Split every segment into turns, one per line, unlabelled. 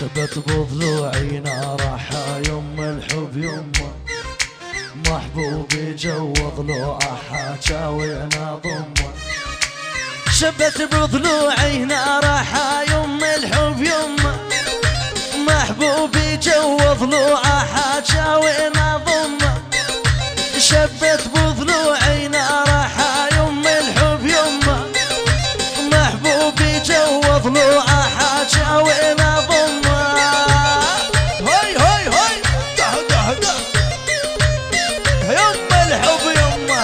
شبت بضلوعي نارها يما الحب يما محبوبي جو ضلوعها جاوينا ضمه. شبت بضلوعي نارها يما الحب يما محبوبي جو ضلوعها جاوينا ضمه. شبت بضلوعي نارها يما الحب يما محبوبي جو ضلوعها جاوينا ضمه. هاي هاي هاي ده ده ده يما الحب يما.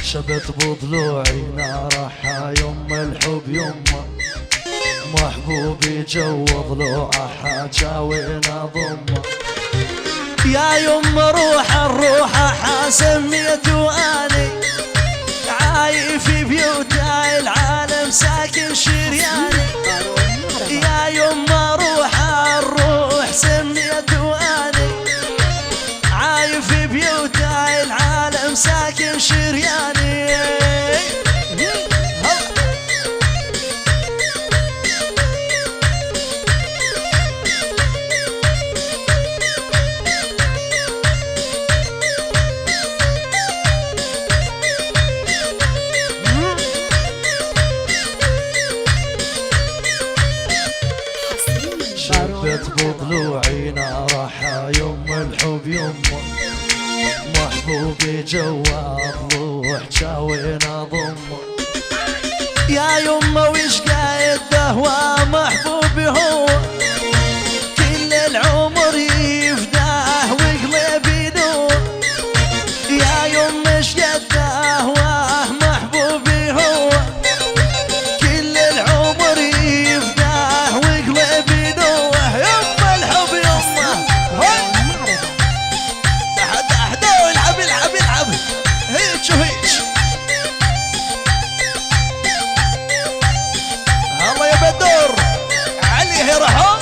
شبت بضلوعي نارها يما الحب يما محبوبي جو ضلوعها جاوينا ضمه. يا يما روح الروح سميته اني عايف في بيوت العالم ساكن شرياني. يا يما روح الروح سميته اني عايف في بيوت العالم ساكن شرياني. شبت بضلوعي نارها يما الحب يما محبوبي جوا ضلوع جاوينا ضمه. يا يما وش قايد دهوى محبوبي هو كل العمر يفداه وقلبي نور. يا يما وش قايد دهوى محبوبي هو كل العمر يفداه وقلبي نور. يما الحب يما العب العب العب هيج وهيج. الله يا بدور عليه رحم.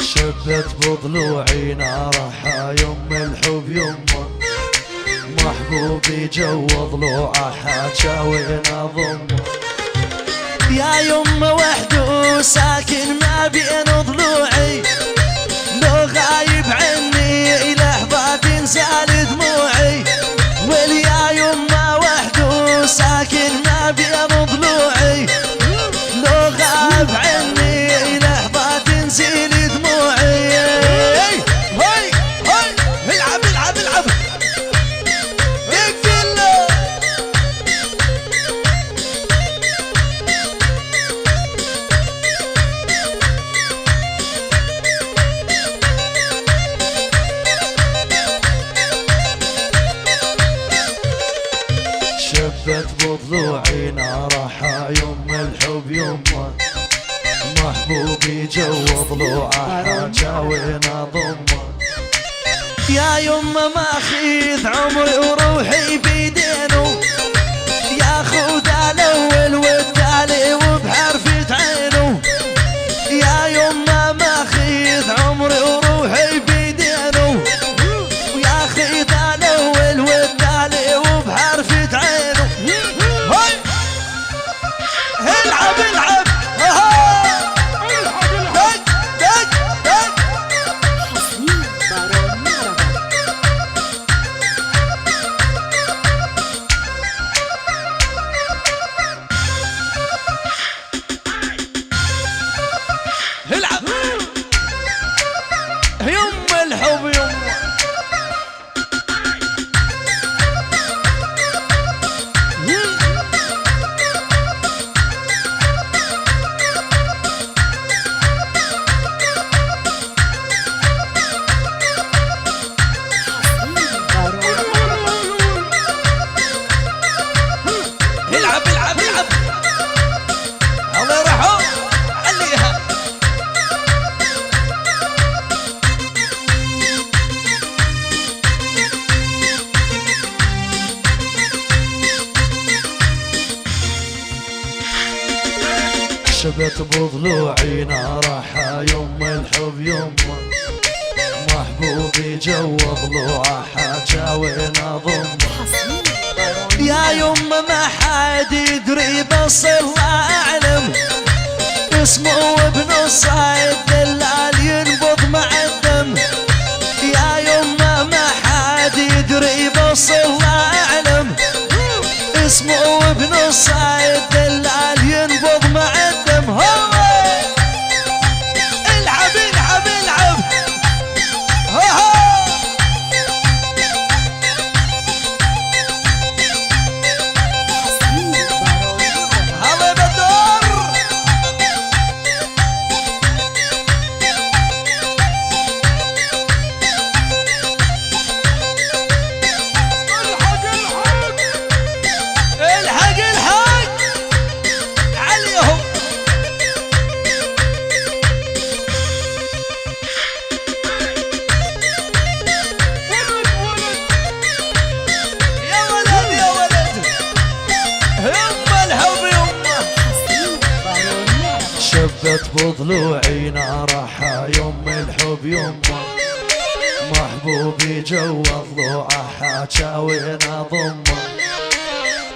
شبت بضلوعي نارها يما الحب يما محبوبي جو ضلوعها جاوينا ضمه. يا يما وحده ساكن ما بين ضلوعي لو غايب عني لحظة تنزل دموعي. واليا يما وحده ساكن ما بين ضلوعي لو غاب عني لحظة تنزل دموعي. هاي هاي العب العب العب يقفل له. شبت بضلوعي نارها يما الحب يما محبوبي جو ضلوعها جاوينا ضمه. يا يما ماخذ عمري وروحي بيدينه ياخذ الاول والتالي وبحرفة عينه. يا يما ماخذ عمري وروحي بيدينه وياخذ الاول والتالي وبحرفة عينه. العب العب يما الحب يما شبت بضلوعي نارها يما الحب يما محبوبي جوا ضلوعه حاجة وين اضم يا يما ما حد يدري بس الله اعلم اسمه ابن الصايد دلال ينبض مع الدم يا يما ما حد يدري بس الله اعلم اسمه ابن الصايد دلال ينبض مع الدم هو العب العب العب هلا بدور الحق الحق عليهم يا ولد يا ولد يما الحب يما شبت بضلوعي نارها يما الحب يما محبوبي جوا ضلوعه حاجة وين اضمه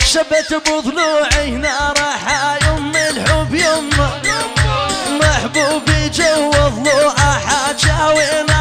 شبت بضلوعي نارها يما الحب يما محبوبي جوا ضلوعه حاجة وين